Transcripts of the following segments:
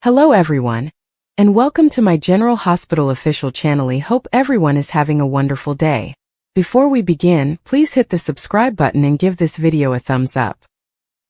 Hello everyone, and welcome to my General Hospital official channel. I hope everyone is having a wonderful day. Before we begin, please hit the subscribe button and give this video a thumbs up.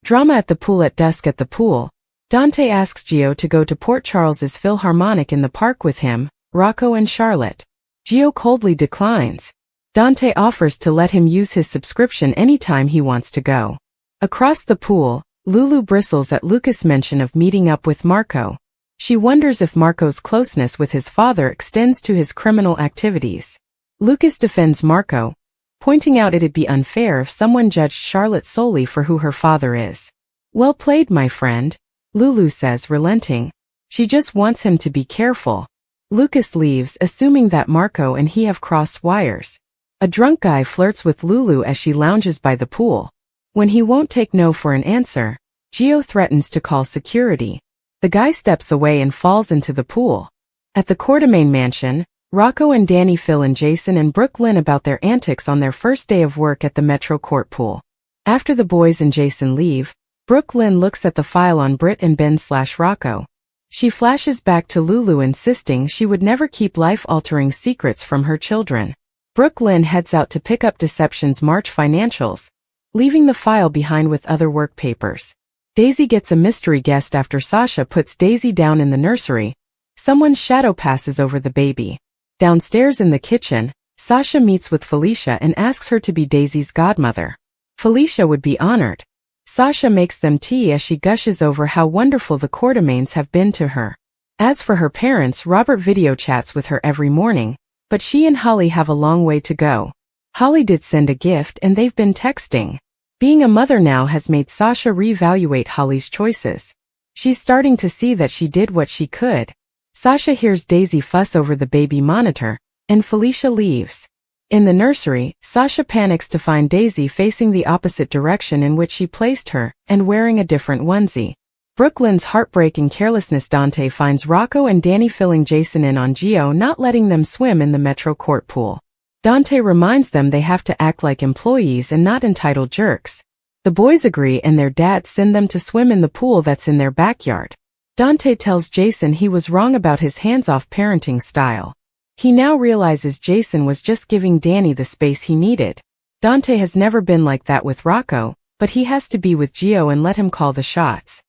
Drama at the pool. At dusk at the pool, Dante asks Gio to go to Port Charles's Philharmonic in the park with him, Rocco and Charlotte. Gio coldly declines. Dante offers to let him use his subscription anytime he wants to go. Across the pool, Lulu bristles at Lucas' mention of meeting up with Marco. She wonders if Marco's closeness with his father extends to his criminal activities. Lucas defends Marco, pointing out it'd be unfair if someone judged Charlotte solely for who her father is. Well played, my friend, Lulu says, relenting. She just wants him to be careful. Lucas leaves, assuming that Marco and he have crossed wires. A drunk guy flirts with Lulu as she lounges by the pool. When he won't take no for an answer, Gio threatens to call security. The guy steps away and falls into the pool. At the Quartermain mansion, Rocco and Danny fill in Jason and Brooklyn about their antics on their first day of work at the Metro Court pool. After the boys and Jason leave, Brooklyn looks at the file on Britt and Ben/Rocco. She flashes back to Lulu insisting she would never keep life-altering secrets from her children. Brooklyn heads out to pick up Deception's March financials, leaving the file behind with other work papers. Daisy gets a mystery guest after Sasha puts Daisy down in the nursery. Someone's shadow passes over the baby. Downstairs in the kitchen, Sasha meets with Felicia and asks her to be Daisy's godmother. Felicia would be honored. Sasha makes them tea as she gushes over how wonderful the Quartermains have been to her. As for her parents, Robert video chats with her every morning, but she and Holly have a long way to go. Holly did send a gift and they've been texting. Being a mother now has made Sasha reevaluate Holly's choices. She's starting to see that she did what she could. Sasha hears Daisy fuss over the baby monitor, and Felicia leaves. In the nursery, Sasha panics to find Daisy facing the opposite direction in which she placed her, and wearing a different onesie. Brooklyn's heartbreak and carelessness. Dante finds Rocco and Danny filling Jason in on Gio not letting them swim in the Metro Court pool. Dante reminds them they have to act like employees and not entitled jerks. The boys agree and their dads send them to swim in the pool that's in their backyard. Dante tells Jason he was wrong about his hands-off parenting style. He now realizes Jason was just giving Danny the space he needed. Dante has never been like that with Rocco, but he has to be with Gio and let him call the shots.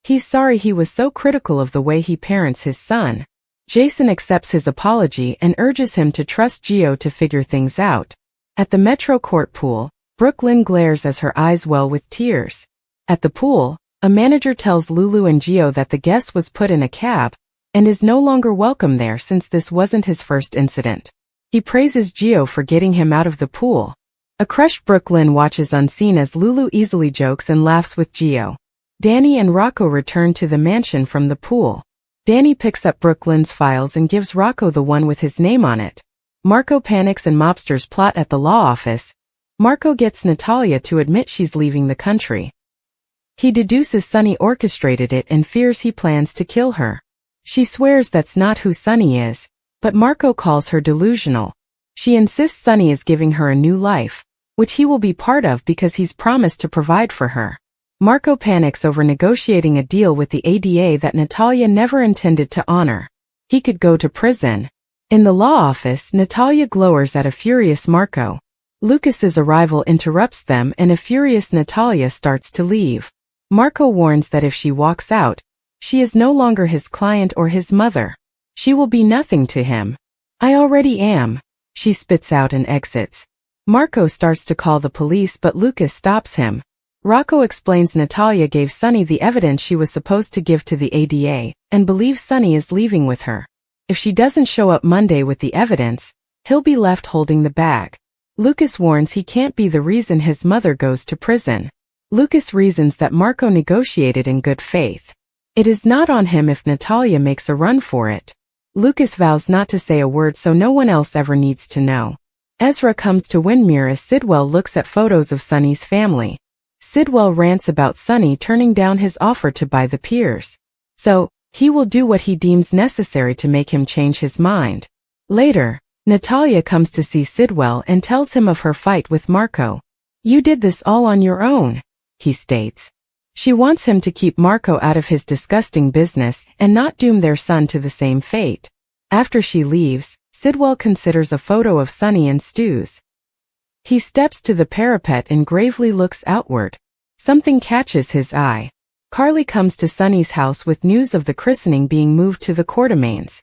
He's sorry he was so critical of the way he parents his son. Jason accepts his apology and urges him to trust Gio to figure things out. At the Metro Court pool, Brooklyn glares as her eyes well with tears. At the pool, a manager tells Lulu and Gio that the guest was put in a cab and is no longer welcome there since this wasn't his first incident. He praises Gio for getting him out of the pool. A crushed Brooklyn watches unseen as Lulu easily jokes and laughs with Gio. Danny and Rocco return to the mansion from the pool. Danny picks up Brooklyn's files and gives Rocco the one with his name on it. Marco panics and mobsters plot at the law office. Marco gets Natalia to admit she's leaving the country. He deduces Sonny orchestrated it and fears he plans to kill her. She swears that's not who Sonny is, but Marco calls her delusional. She insists Sonny is giving her a new life, which he will be part of because he's promised to provide for her. Marco panics over negotiating a deal with the ADA that Natalia never intended to honor. He could go to prison. In the law office, Natalia glowers at a furious Marco. Lucas's arrival interrupts them and a furious Natalia starts to leave. Marco warns that if she walks out, she is no longer his client or his mother. She will be nothing to him. I already am, she spits out and exits. Marco starts to call the police but Lucas stops him. Rocco explains Natalia gave Sonny the evidence she was supposed to give to the ADA, and believes Sonny is leaving with her. If she doesn't show up Monday with the evidence, he'll be left holding the bag. Lucas warns he can't be the reason his mother goes to prison. Lucas reasons that Marco negotiated in good faith. It is not on him if Natalia makes a run for it. Lucas vows not to say a word so no one else ever needs to know. Ezra comes to Windmere as Sidwell looks at photos of Sonny's family. Sidwell rants about Sonny turning down his offer to buy the Piers. So, he will do what he deems necessary to make him change his mind. Later, Natalia comes to see Sidwell and tells him of her fight with Marco. You did this all on your own, he states. She wants him to keep Marco out of his disgusting business and not doom their son to the same fate. After she leaves, Sidwell considers a photo of Sunny and Stu's. He steps to the parapet and gravely looks outward. Something catches his eye. Carly comes to Sunny's house with news of the christening being moved to the Quartermains.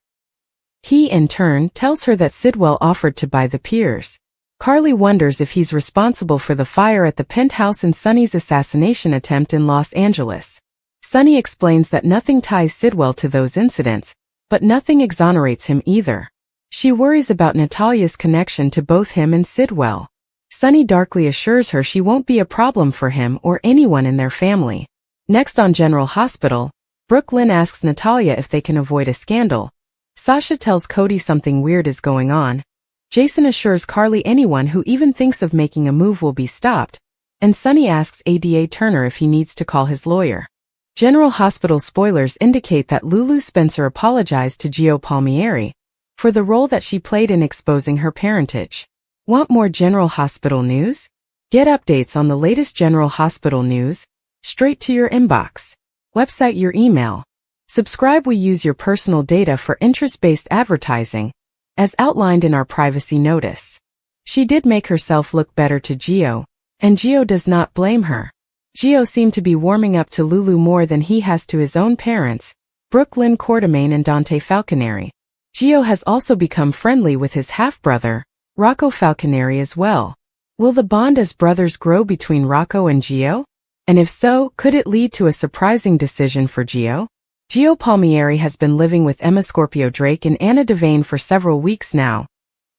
He, in turn, tells her that Sidwell offered to buy the piers. Carly wonders if he's responsible for the fire at the penthouse and Sunny's assassination attempt in Los Angeles. Sunny explains that nothing ties Sidwell to those incidents, but nothing exonerates him either. She worries about Natalia's connection to both him and Sidwell. Sunny darkly assures her she won't be a problem for him or anyone in their family. Next on General Hospital, Brooklyn asks Natalia if they can avoid a scandal. Sasha tells Cody something weird is going on. Jason assures Carly anyone who even thinks of making a move will be stopped, and Sunny asks ADA Turner if he needs to call his lawyer. General Hospital spoilers indicate that Lulu Spencer apologized to Gio Palmieri for the role that she played in exposing her parentage. Want more General Hospital news? Get updates on the latest General Hospital news straight to your inbox. Website your email. Subscribe. We use your personal data for interest-based advertising, as outlined in our privacy notice. She did make herself look better to Gio, and Gio does not blame her. Gio seemed to be warming up to Lulu more than he has to his own parents, Brooklyn Quartermain and Dante Falconeri. Gio has also become friendly with his half-brother, Rocco Falconeri as well. Will the bond as brothers grow between Rocco and Gio? And if so, could it lead to a surprising decision for Gio? Gio Palmieri has been living with Emma Scorpio Drake and Anna Devane for several weeks now.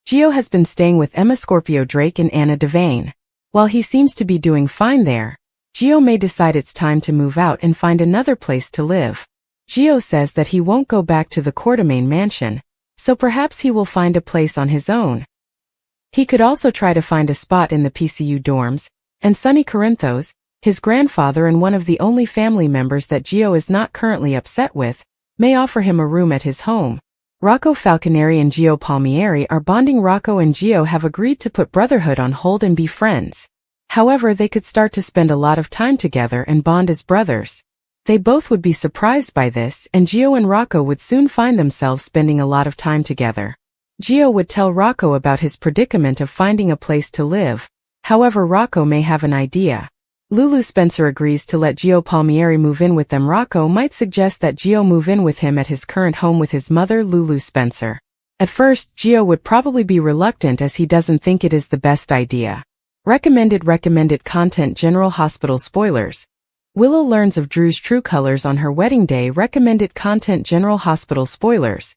Gio has been staying with Emma Scorpio Drake and Anna Devane. While he seems to be doing fine there, Gio may decide it's time to move out and find another place to live. Gio says that he won't go back to the Quartermain mansion, so perhaps he will find a place on his own. He could also try to find a spot in the PCU dorms, and Sonny Corinthos, his grandfather and one of the only family members that Gio is not currently upset with, may offer him a room at his home. Rocco Falconeri and Gio Palmieri are bonding. Rocco and Gio have agreed to put brotherhood on hold and be friends. However, they could start to spend a lot of time together and bond as brothers. They both would be surprised by this, and Gio and Rocco would soon find themselves spending a lot of time together. Gio would tell Rocco about his predicament of finding a place to live. However, Rocco may have an idea. Lulu Spencer agrees to let Gio Palmieri move in with them. Rocco might suggest that Gio move in with him at his current home with his mother, Lulu Spencer. At first, Gio would probably be reluctant as he doesn't think it is the best idea. Recommended content. General Hospital spoilers. Willow learns of Drew's true colors on her wedding day. Recommended content. General Hospital spoilers.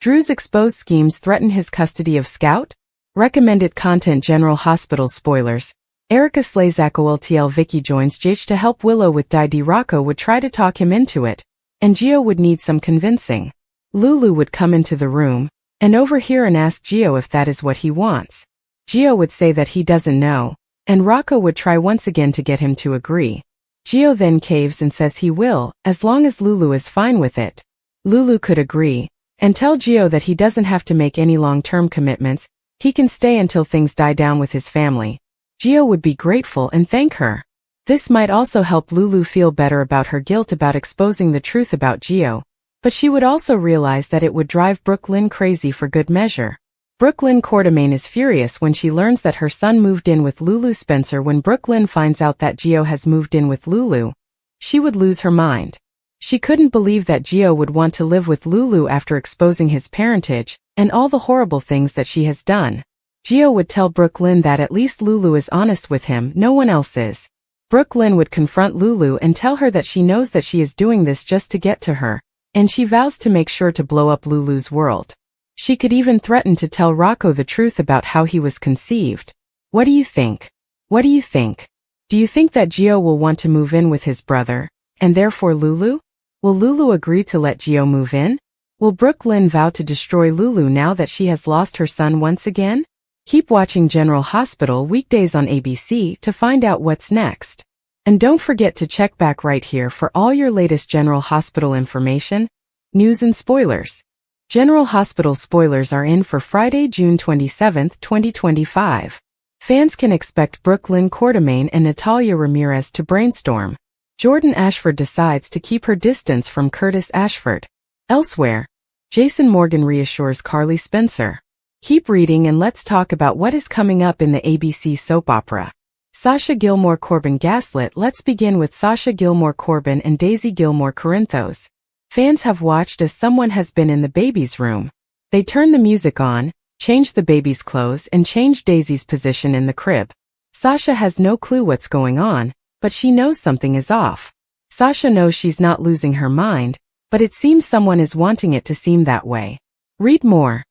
Drew's exposed schemes threaten his custody of Scout. Recommended content. General Hospital spoilers. Erica Slazak OLTL Vicky joins Jich to help Willow with Didi. Rocco would try to talk him into it, and Gio would need some convincing. Lulu would come into the room and overhear and ask Gio if that is what he wants. Gio would say that he doesn't know, and Rocco would try once again to get him to agree. Gio then caves and says he will, as long as Lulu is fine with it. Lulu could agree, and tell Gio that he doesn't have to make any long-term commitments, he can stay until things die down with his family. Gio would be grateful and thank her. This might also help Lulu feel better about her guilt about exposing the truth about Gio, but she would also realize that it would drive Brooklyn crazy for good measure. Brooklyn Quartermain is furious when she learns that her son moved in with Lulu Spencer. When Brooklyn finds out that Gio has moved in with Lulu, she would lose her mind. She couldn't believe that Gio would want to live with Lulu after exposing his parentage and all the horrible things that she has done. Gio would tell Brooklyn that at least Lulu is honest with him, no one else is. Brooklyn would confront Lulu and tell her that she knows that she is doing this just to get to her, and she vows to make sure to blow up Lulu's world. She could even threaten to tell Rocco the truth about how he was conceived. What do you think? What do you think? Do you think that Gio will want to move in with his brother, and therefore Lulu? Will Lulu agree to let Gio move in? Will Brooklyn vow to destroy Lulu now that she has lost her son once again? Keep watching General Hospital weekdays on ABC to find out what's next. And don't forget to check back right here for all your latest General Hospital information, news and spoilers. General Hospital spoilers are in for Friday, June 27, 2025. Fans can expect Brooklyn Quartermain and Natalia Ramirez to brainstorm. Jordan Ashford decides to keep her distance from Curtis Ashford. Elsewhere, Jason Morgan reassures Carly Spencer. Keep reading and let's talk about what is coming up in the ABC soap opera. Sasha Gilmore Corbin Gaslit. Let's begin with Sasha Gilmore Corbin and Daisy Gilmore Corinthos. Fans have watched as someone has been in the baby's room. They turn the music on, change the baby's clothes and change Daisy's position in the crib. Sasha has no clue what's going on, but she knows something is off. Sasha knows she's not losing her mind, but it seems someone is wanting it to seem that way. Read more.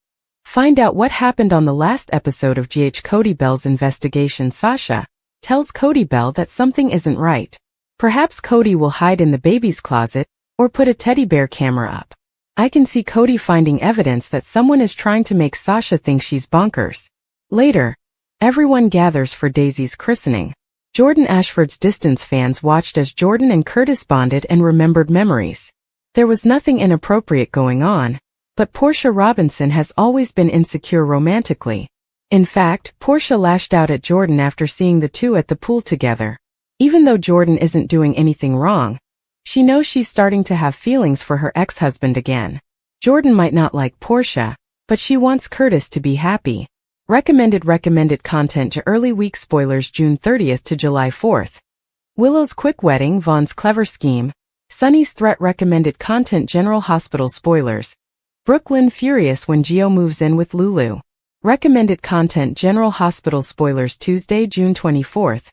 Find out what happened on the last episode of GH. Cody Bell's investigation. Sasha tells Cody Bell that something isn't right. Perhaps Cody will hide in the baby's closet or put a teddy bear camera up. I can see Cody finding evidence that someone is trying to make Sasha think she's bonkers. Later, everyone gathers for Daisy's christening. Jordan Ashford's distance fans watched as Jordan and Curtis bonded and remembered memories. There was nothing inappropriate going on, but Portia Robinson has always been insecure romantically. In fact, Portia lashed out at Jordan after seeing the two at the pool together. Even though Jordan isn't doing anything wrong, she knows she's starting to have feelings for her ex-husband again. Jordan might not like Portia, but she wants Curtis to be happy. Recommended content to early week spoilers June 30th to July 4th. Willow's quick wedding, Vaughn's clever scheme, Sunny's threat. Recommended content General Hospital spoilers. Brooklyn furious when Gio moves in with Lulu. Recommended content General Hospital spoilers Tuesday, June 24th.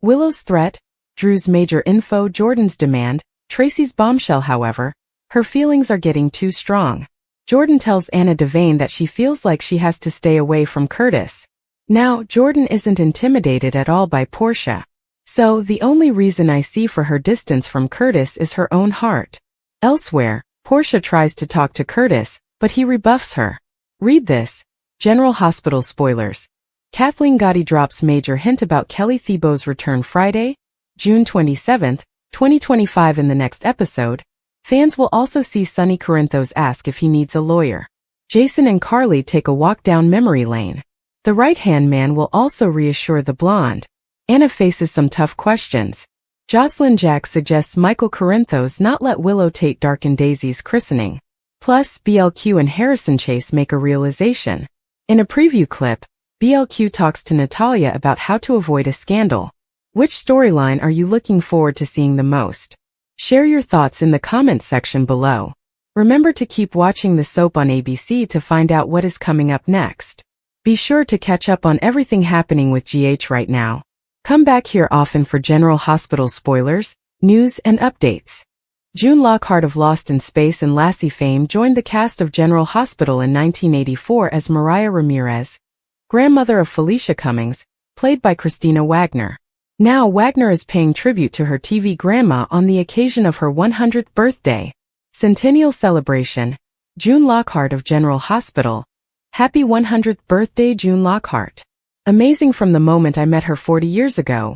Willow's threat, Drew's major info, Jordan's demand, Tracy's bombshell. However, her feelings are getting too strong. Jordan tells Anna Devane that she feels like she has to stay away from Curtis. Now, Jordan isn't intimidated at all by Portia. So, the only reason I see for her distance from Curtis is her own heart. Elsewhere, Portia tries to talk to Curtis, but he rebuffs her. Read this. General Hospital spoilers. Kathleen Gotti drops major hint about Kelly Thibault's return Friday, June 27, 2025. In the next episode, fans will also see Sonny Corinthos ask if he needs a lawyer. Jason and Carly take a walk down memory lane. The right-hand man will also reassure the blonde. Anna faces some tough questions. Jocelyn Jack suggests Michael Corinthos not let Willow Tate darken Daisy's christening. Plus, BLQ and Harrison Chase make a realization. In a preview clip, BLQ talks to Natalia about how to avoid a scandal. Which storyline are you looking forward to seeing the most? Share your thoughts in the comments section below. Remember to keep watching the soap on ABC to find out what is coming up next. Be sure to catch up on everything happening with GH right now. Come back here often for General Hospital spoilers, news and updates. June Lockhart of Lost in Space and Lassie fame joined the cast of General Hospital in 1984 as Mariah Ramirez, grandmother of Felicia Cummings, played by Christina Wagner. Now Wagner is paying tribute to her TV grandma on the occasion of her 100th birthday. Centennial celebration. June Lockhart of General Hospital. Happy 100th birthday, June Lockhart. Amazing from the moment I met her 40 years ago.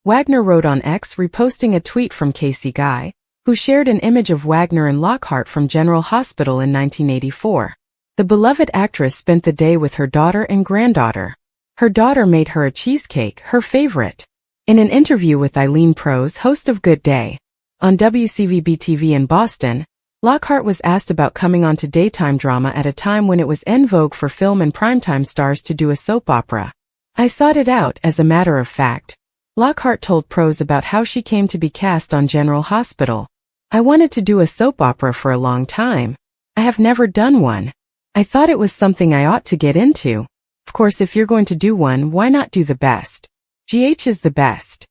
Wagner wrote on X, reposting a tweet from Casey Guy, who shared an image of Wagner and Lockhart from General Hospital in 1984. The beloved actress spent the day with her daughter and granddaughter. Her daughter made her a cheesecake, her favorite. In an interview with Eileen Prose, host of Good Day, on WCVB-TV in Boston, Lockhart was asked about coming onto daytime drama at a time when it was en vogue for film and primetime stars to do a soap opera. I sought it out, as a matter of fact. Lockhart told Prose about how she came to be cast on General Hospital. I wanted to do a soap opera for a long time. I have never done one. I thought it was something I ought to get into. Of course, if you're going to do one, why not do the best? GH is the best.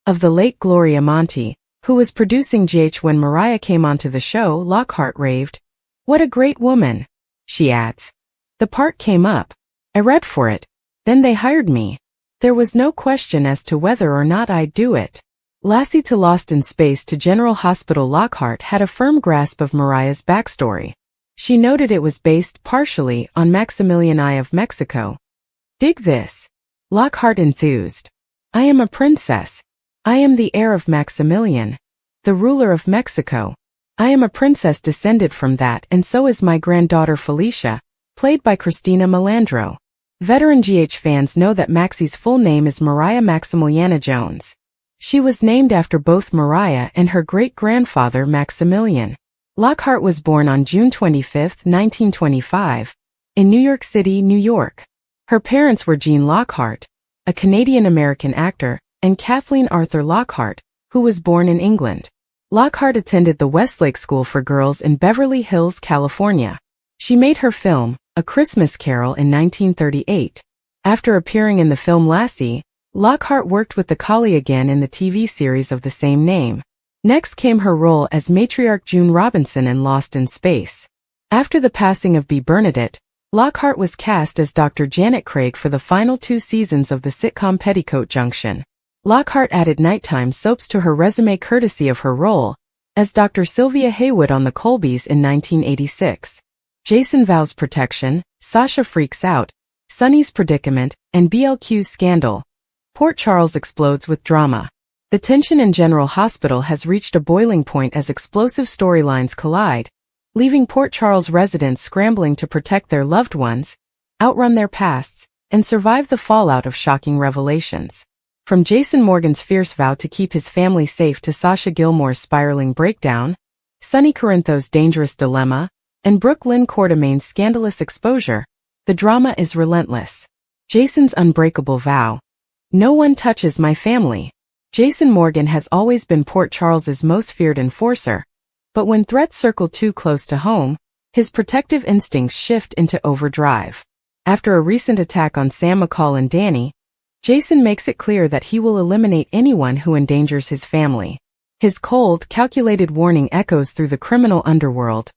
Of the late Gloria Monty, who was producing GH when Mariah came onto the show, Lockhart raved, "What a great woman." She adds, "The part came up. I read for it. Then they hired me. There was no question as to whether or not I'd do it." Lassie to Lost in Space to General Hospital. Lockhart had a firm grasp of Mariah's backstory. She noted it was based partially on Maximilian I of Mexico. Dig this. Lockhart enthused. "I am a princess. I am the heir of Maximilian, the ruler of Mexico. I am a princess descended from that, and so is my granddaughter Felicia, played by Christina Melandro." Veteran GH fans know that Maxie's full name is Mariah Maximiliana Jones. She was named after both Mariah and her great-grandfather Maximilian. Lockhart was born on June 25, 1925, in New York City, New York. Her parents were Jean Lockhart, a Canadian-American actor, and Kathleen Arthur Lockhart, who was born in England. Lockhart attended the Westlake School for Girls in Beverly Hills, California. She made her film, A Christmas Carol, in 1938. After appearing in the film Lassie, Lockhart worked with the collie again in the TV series of the same name. Next came her role as matriarch June Robinson in Lost in Space. After the passing of B. Bernadette, Lockhart was cast as Dr. Janet Craig for the final 2 seasons of the sitcom Petticoat Junction. Lockhart added nighttime soaps to her resume courtesy of her role as Dr. Sylvia Haywood on The Colbys in 1986. Jason vows protection, Sasha freaks out, Sonny's predicament, and BLQ's scandal. Port Charles explodes with drama. The tension in General Hospital has reached a boiling point as explosive storylines collide, leaving Port Charles residents scrambling to protect their loved ones, outrun their pasts, and survive the fallout of shocking revelations. From Jason Morgan's fierce vow to keep his family safe to Sasha Gilmore's spiraling breakdown, Sonny Corinthos' dangerous dilemma, and Brooke Lynn Quartermain's scandalous exposure, the drama is relentless. Jason's unbreakable vow. No one touches my family. Jason Morgan has always been Port Charles's most feared enforcer, but when threats circle too close to home, his protective instincts shift into overdrive. After a recent attack on Sam McCall and Danny, Jason makes it clear that he will eliminate anyone who endangers his family. His cold, calculated warning echoes through the criminal underworld.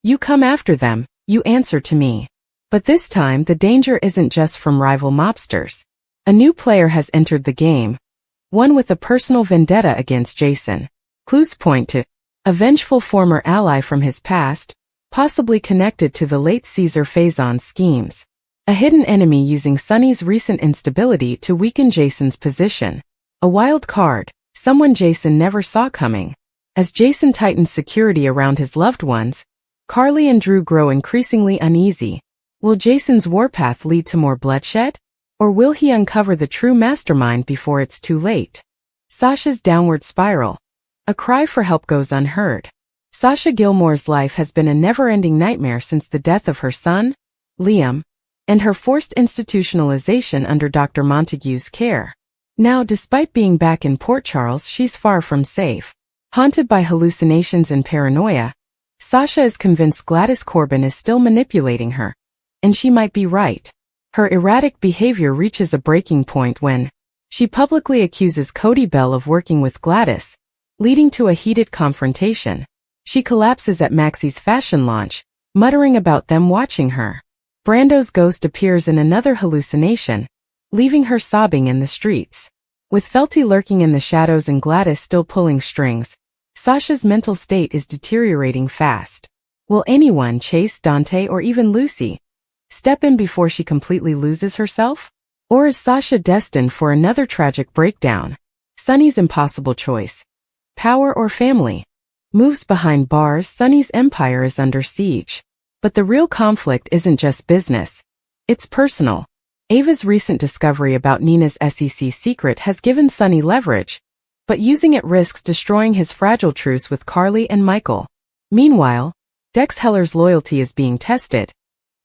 You come after them, you answer to me. But this time the danger isn't just from rival mobsters. A new player has entered the game, one with a personal vendetta against Jason. Clues point to a vengeful former ally from his past, possibly connected to the late Caesar Faison's schemes. A hidden enemy using Sonny's recent instability to weaken Jason's position. A wild card, someone Jason never saw coming. As Jason tightens security around his loved ones, Carly and Drew grow increasingly uneasy. Will Jason's warpath lead to more bloodshed? Or will he uncover the true mastermind before it's too late? Sasha's downward spiral. A cry for help goes unheard. Sasha Gilmore's life has been a never-ending nightmare since the death of her son, Liam, and her forced institutionalization under Dr. Montague's care. Now, despite being back in Port Charles, she's far from safe. Haunted by hallucinations and paranoia, Sasha is convinced Gladys Corbin is still manipulating her. And she might be right. Her erratic behavior reaches a breaking point when she publicly accuses Cody Bell of working with Gladys, leading to a heated confrontation. She collapses at Maxie's fashion launch, muttering about them watching her. Brando's ghost appears in another hallucination, leaving her sobbing in the streets. With Felty lurking in the shadows and Gladys still pulling strings, Sasha's mental state is deteriorating fast. Will anyone, Chase, Dante, or even Lucy, step in before she completely loses herself? Or is Sasha destined for another tragic breakdown? Sonny's impossible choice. Power or family? Moves behind bars, Sonny's empire is under siege. But the real conflict isn't just business. It's personal. Ava's recent discovery about Nina's SEC secret has given Sonny leverage, but using it risks destroying his fragile truce with Carly and Michael. Meanwhile, Dex Heller's loyalty is being tested,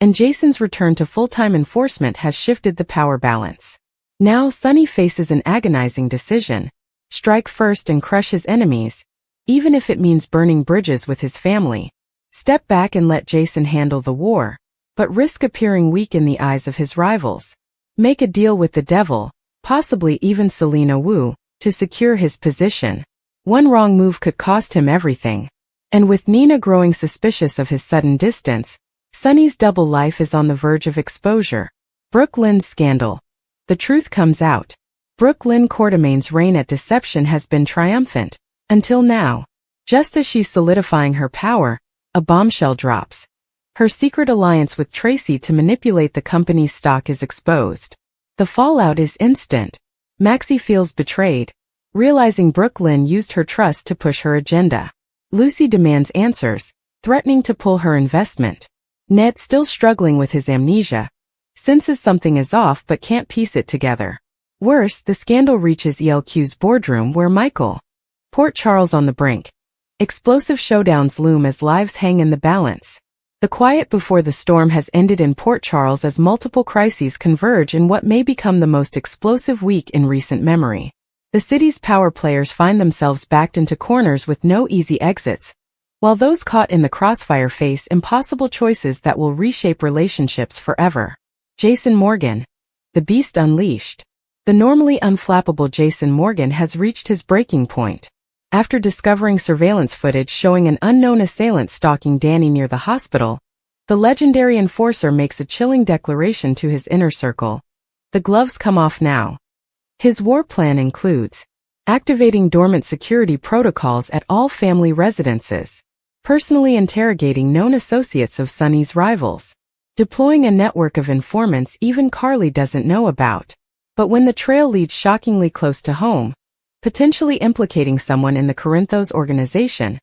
and Jason's return to full-time enforcement has shifted the power balance. Now Sonny faces an agonizing decision. Strike first and crush his enemies, even if it means burning bridges with his family. Step back and let Jason handle the war, but risk appearing weak in the eyes of his rivals. Make a deal with the devil, possibly even Selena Wu, to secure his position. One wrong move could cost him everything. And with Nina growing suspicious of his sudden distance, Sonny's double life is on the verge of exposure. Brooke Lynn's scandal. The truth comes out. Brooke Lynn Quartermain's reign at deception has been triumphant, until now. Just as she's solidifying her power, a bombshell drops. Her secret alliance with Tracy to manipulate the company's stock is exposed. The fallout is instant. Maxie feels betrayed, realizing Brooke Lynn used her trust to push her agenda. Lucy demands answers, threatening to pull her investment. Ned, still struggling with his amnesia, senses something is off but can't piece it together. Worse, the scandal reaches ELQ's boardroom where Michael, Port Charles on the brink. Explosive showdowns loom as lives hang in the balance. The quiet before the storm has ended in Port Charles as multiple crises converge in what may become the most explosive week in recent memory. The city's power players find themselves backed into corners with no easy exits, while those caught in the crossfire face impossible choices that will reshape relationships forever. Jason Morgan, the beast unleashed. The normally unflappable Jason Morgan has reached his breaking point. After discovering surveillance footage showing an unknown assailant stalking Danny near the hospital, the legendary enforcer makes a chilling declaration to his inner circle. The gloves come off now. His war plan includes activating dormant security protocols at all family residences, personally interrogating known associates of Sonny's rivals, deploying a network of informants even Carly doesn't know about. But when the trail leads shockingly close to home, potentially implicating someone in the Corinthos organization,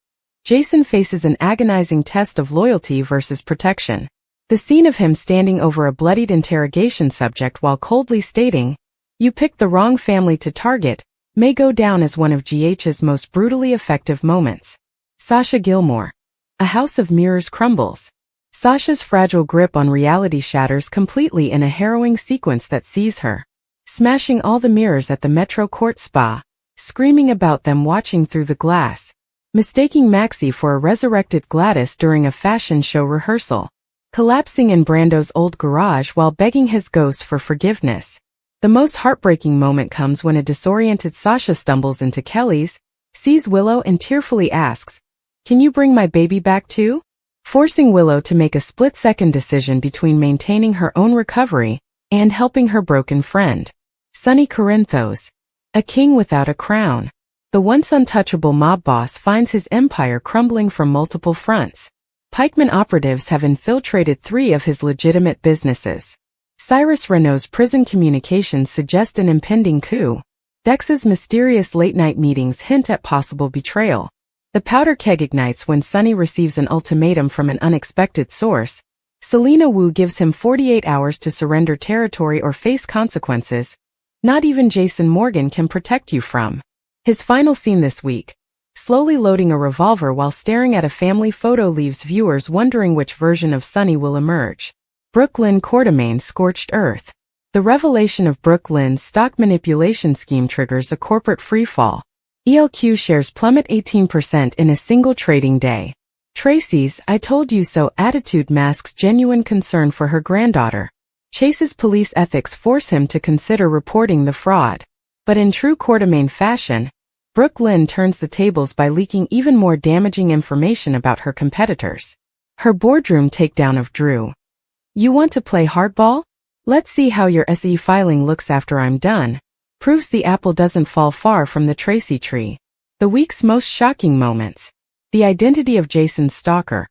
Jason faces an agonizing test of loyalty versus protection. The scene of him standing over a bloodied interrogation subject while coldly stating, "You picked the wrong family to target," may go down as one of GH's most brutally effective moments. Sasha Gilmore. A house of mirrors crumbles. Sasha's fragile grip on reality shatters completely in a harrowing sequence that sees her smashing all the mirrors at the Metro Court Spa, screaming about them watching through the glass, mistaking Maxie for a resurrected Gladys during a fashion show rehearsal, collapsing in Brando's old garage while begging his ghost for forgiveness. The most heartbreaking moment comes when a disoriented Sasha stumbles into Kelly's, sees Willow and tearfully asks, "Can you bring my baby back too?" Forcing Willow to make a split-second decision between maintaining her own recovery and helping her broken friend. Sonny Corinthos. A king without a crown. The once untouchable mob boss finds his empire crumbling from multiple fronts. Pikeman operatives have infiltrated 3 of his legitimate businesses. Cyrus Renault's prison communications suggest an impending coup. Dex's mysterious late-night meetings hint at possible betrayal. The powder keg ignites when Sonny receives an ultimatum from an unexpected source. Selena Wu gives him 48 hours to surrender territory or face consequences. Not even Jason Morgan can protect you from. His final scene this week, slowly loading a revolver while staring at a family photo, leaves viewers wondering which version of Sonny will emerge. Brooklyn Quartermain's scorched earth. The revelation of Brooklyn's stock manipulation scheme triggers a corporate freefall. ELQ shares plummet 18% in a single trading day. Tracy's "I told you so" attitude masks genuine concern for her granddaughter. Chase's police ethics force him to consider reporting the fraud. But in true Quartermain fashion, Brooklyn turns the tables by leaking even more damaging information about her competitors. Her boardroom takedown of Drew. "You want to play hardball? Let's see how your SE filing looks after I'm done," proves the apple doesn't fall far from the Tracy tree. The week's most shocking moments. The identity of Jason's stalker.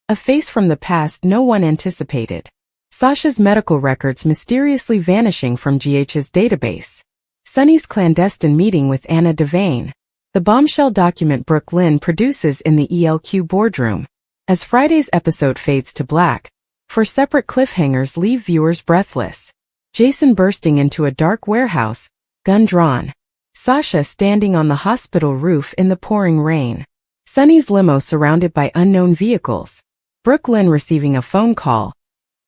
A face from the past no one anticipated. Sasha's medical records mysteriously vanishing from GH's database. Sonny's clandestine meeting with Anna Devane. The bombshell document Brooklyn produces in the ELQ boardroom. As Friday's episode fades to black, 4 separate cliffhangers leave viewers breathless. Jason bursting into a dark warehouse, gun drawn. Sasha standing on the hospital roof in the pouring rain. Sonny's limo surrounded by unknown vehicles. Brooklyn receiving a phone call.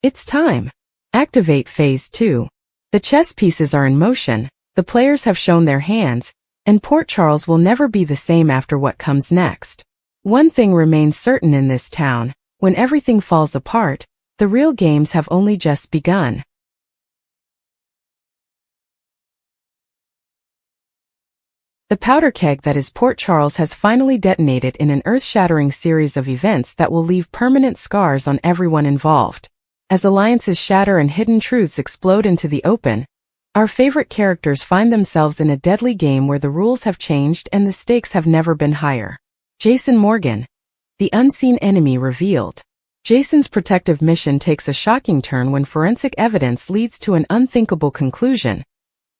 It's time. Activate Phase 2. The chess pieces are in motion, the players have shown their hands, and Port Charles will never be the same after what comes next. One thing remains certain in this town: when everything falls apart, the real games have only just begun. The powder keg that is Port Charles has finally detonated in an earth-shattering series of events that will leave permanent scars on everyone involved. As alliances shatter and hidden truths explode into the open, our favorite characters find themselves in a deadly game where the rules have changed and the stakes have never been higher. Jason Morgan. The unseen enemy revealed. Jason's protective mission takes a shocking turn when forensic evidence leads to an unthinkable conclusion.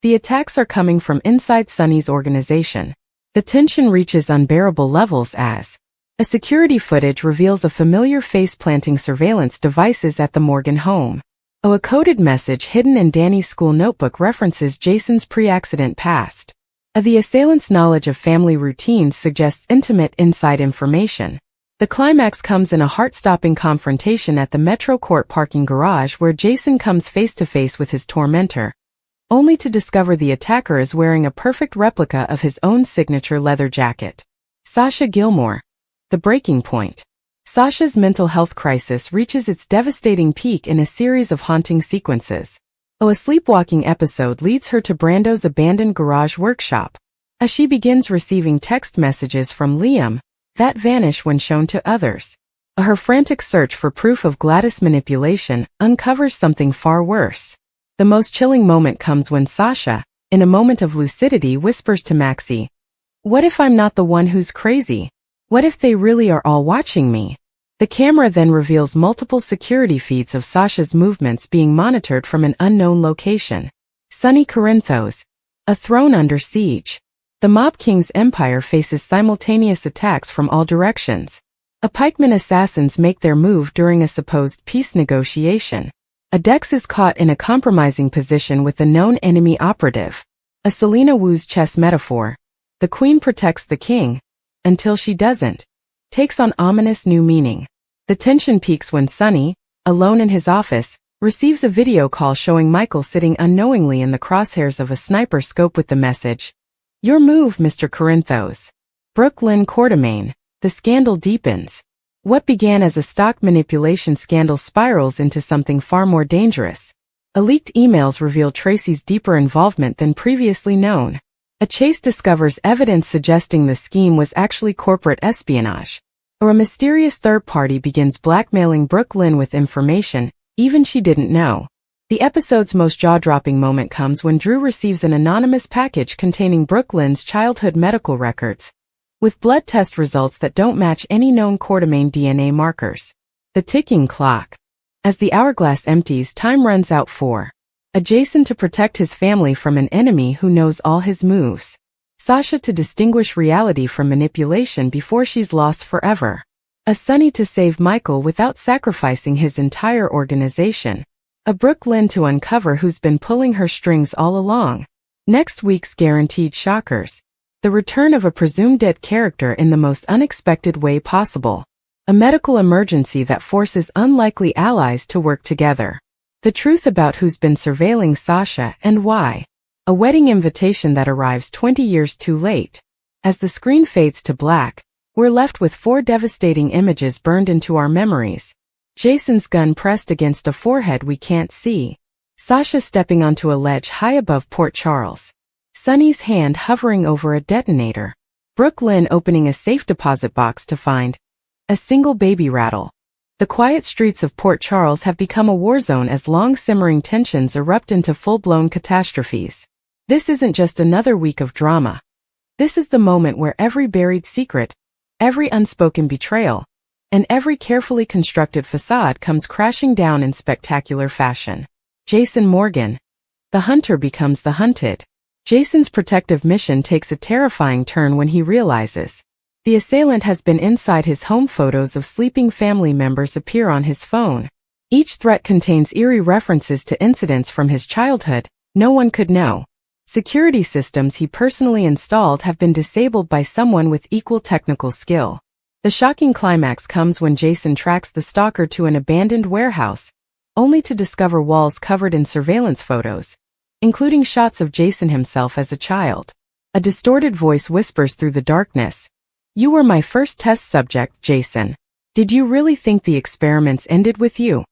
The attacks are coming from inside Sonny's organization. The tension reaches unbearable levels as a security footage reveals a familiar face planting surveillance devices at the Morgan home. A coded message hidden in Danny's school notebook references Jason's pre-accident past. The assailant's knowledge of family routines suggests intimate inside information. The climax comes in a heart-stopping confrontation at the Metro Court parking garage where Jason comes face-to-face with his tormentor, only to discover the attacker is wearing a perfect replica of his own signature leather jacket. Sasha Gilmore. The breaking point. Sasha's mental health crisis reaches its devastating peak in a series of haunting sequences. A sleepwalking episode leads her to Brando's abandoned garage workshop. As she begins receiving text messages from Liam that vanish when shown to others. Her frantic search for proof of Gladys' manipulation uncovers something far worse. The most chilling moment comes when Sasha, in a moment of lucidity, whispers to Maxie, "What if I'm not the one who's crazy? What if they really are all watching me?" The camera then reveals multiple security feeds of Sasha's movements being monitored from an unknown location. Sunny Corinthos. A throne under siege. The Mob King's empire faces simultaneous attacks from all directions. A pikeman assassins make their move during a supposed peace negotiation. A Dex is caught in a compromising position with a known enemy operative. A Selena Wu's chess metaphor. The queen protects the king, until she doesn't, takes on ominous new meaning. The tension peaks when Sunny, alone in his office, receives a video call showing Michael sitting unknowingly in the crosshairs of a sniper scope with the message, "Your move, Mr. Corinthos." Brooklyn Quartermain. The scandal deepens. What began as a stock manipulation scandal spirals into something far more dangerous. Leaked emails reveal Tracy's deeper involvement than previously known. A chase discovers evidence suggesting the scheme was actually corporate espionage. Or a mysterious third party begins blackmailing Brooklyn with information even she didn't know. The episode's most jaw-dropping moment comes when Drew receives an anonymous package containing Brooklyn's childhood medical records, with blood test results that don't match any known Quartermain DNA markers. The ticking clock. As the hourglass empties, time runs out for Jason to protect his family from an enemy who knows all his moves. Sasha to distinguish reality from manipulation before she's lost forever. A Sunny to save Michael without sacrificing his entire organization. A Brooklyn to uncover who's been pulling her strings all along. Next week's guaranteed shockers. The return of a presumed dead character in the most unexpected way possible. A medical emergency that forces unlikely allies to work together. The truth about who's been surveilling Sasha and why. A wedding invitation that arrives 20 years too late. As the screen fades to black, we're left with 4 devastating images burned into our memories. Jason's gun pressed against a forehead we can't see. Sasha stepping onto a ledge high above Port Charles. Sunny's hand hovering over a detonator. Brooklyn opening a safe deposit box to find a single baby rattle. The quiet streets of Port Charles have become a war zone as long-simmering tensions erupt into full-blown catastrophes. This isn't just another week of drama. This is the moment where every buried secret, every unspoken betrayal, and every carefully constructed facade comes crashing down in spectacular fashion. Jason Morgan. The hunter becomes the hunted. Jason's protective mission takes a terrifying turn when he realizes the assailant has been inside his home. Photos of sleeping family members appear on his phone. Each threat contains eerie references to incidents from his childhood no one could know. Security systems he personally installed have been disabled by someone with equal technical skill. The shocking climax comes when Jason tracks the stalker to an abandoned warehouse, only to discover walls covered in surveillance photos, including shots of Jason himself as a child. A distorted voice whispers through the darkness, "You were my first test subject, Jason. Did you really think the experiments ended with you?"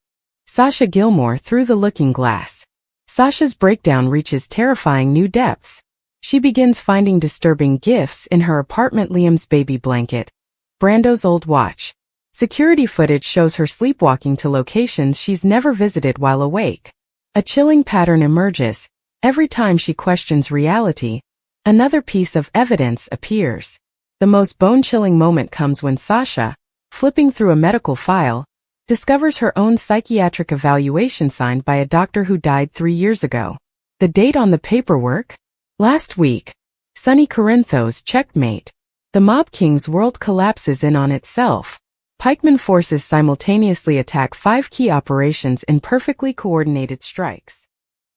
Sasha Gilmore through the looking glass. Sasha's breakdown reaches terrifying new depths. She begins finding disturbing gifts in her apartment: Liam's baby blanket, Brando's old watch. Security footage shows her sleepwalking to locations she's never visited while awake. A chilling pattern emerges. Every time she questions reality, another piece of evidence appears. The most bone-chilling moment comes when Sasha, flipping through a medical file, discovers her own psychiatric evaluation signed by a doctor who died 3 years ago. The date on the paperwork? Last week. Sunny Corinthos checkmate. The Mob King's world collapses in on itself. Pikeman forces simultaneously attack 5 key operations in perfectly coordinated strikes.